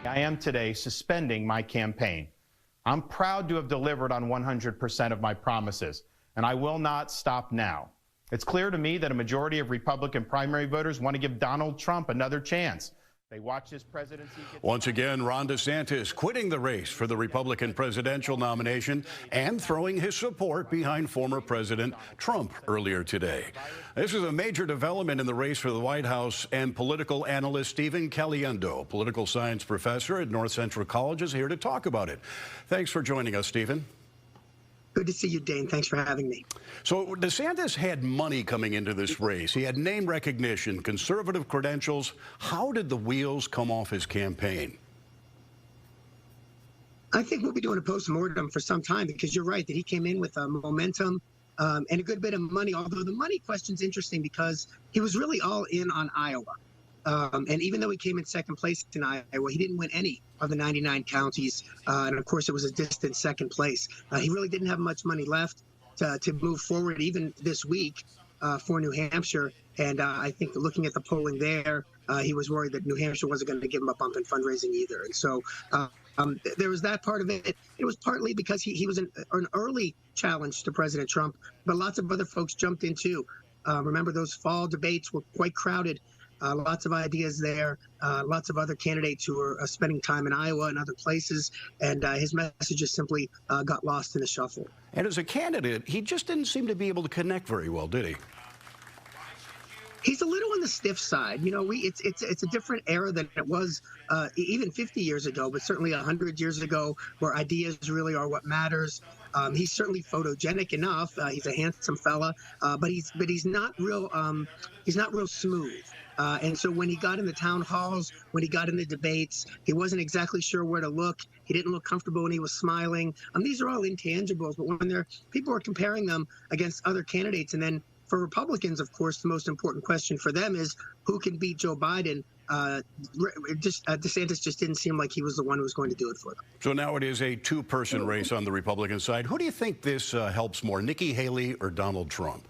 I am today suspending my campaign. I'm proud to have delivered on 100% of my promises, and I will not stop now. It's clear to me that a majority of Republican primary voters want to give Donald Trump another chance. They watch his presidency. Once again, Ron DeSantis quitting the race for the Republican presidential nomination and throwing his support behind former President Trump earlier today. This is a major development in the race for the White House, and political analyst Stephen Caliendo, political science professor at North Central College, is here to talk about it. Thanks for joining us, Stephen. Good to see you, Dane. Thanks for having me. So DeSantis had money coming into this race. He had name recognition, conservative credentials. How did the wheels come off his campaign? I think we'll be doing a post-mortem for some time, because you're right that he came in with momentum and a good bit of money, although the money question's interesting because he was really all in on Iowa. And even though he came in second place in Iowa, he didn't win any of the 99 counties. And of course, it was a distant second place. He really didn't have much money left to move forward, even this week for New Hampshire. And I think looking at the polling there, he was worried that New Hampshire wasn't going to give him a bump in fundraising either. And so there was that part of it. It was partly because he was an early challenge to President Trump, but lots of other folks jumped in too. Remember, those fall debates were quite crowded. Lots of ideas there, lots of other candidates who are spending time in Iowa and other places, and his messages simply got lost in the shuffle. And as a candidate, he just didn't seem to be able to connect very well, did he? He's a little on the stiff side. You know, it's a different era than it was even 50 years ago, but certainly 100 years ago, where ideas really are what matters. He's certainly photogenic enough. He's a handsome fella, but he's not real smooth. And so when he got in the town halls, when he got in the debates, he wasn't exactly sure where to look. He didn't look comfortable when he was smiling. These are all intangibles, but when people are comparing them against other candidates, and then for Republicans, of course, the most important question for them is who can beat Joe Biden. DeSantis just didn't seem like he was the one who was going to do it for them. So now it is a two-person race on the Republican side. Who do you think this helps more, Nikki Haley or Donald Trump?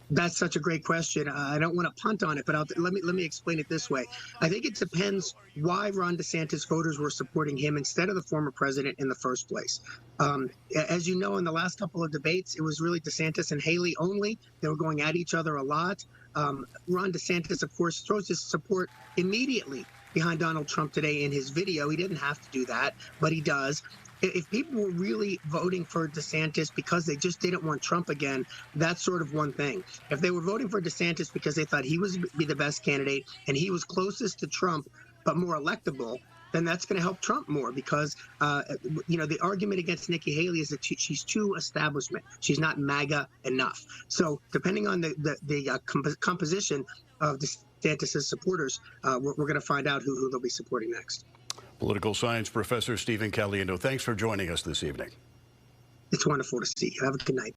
That's such a great question. I don't want to punt on it, but let me explain it this way. I think it depends why Ron DeSantis voters were supporting him instead of the former president in the first place. As you know, in the last couple of debates, it was really DeSantis and Haley only. They were going at each other a lot. Ron DeSantis, of course, throws his support immediately behind Donald Trump today in his video. He didn't have to do that, but he does. If people were really voting for DeSantis because they just didn't want Trump again, that's sort of one thing. If they were voting for DeSantis because they thought he was be the best candidate and he was closest to Trump but more electable, then that's going to help Trump more because, you know, the argument against Nikki Haley is that she's too establishment. She's not MAGA enough. So depending on the composition of DeSantis' supporters, we're going to find out who they'll be supporting next. Political science professor Stephen Caliendo, thanks for joining us this evening. It's wonderful to see you. Have a good night.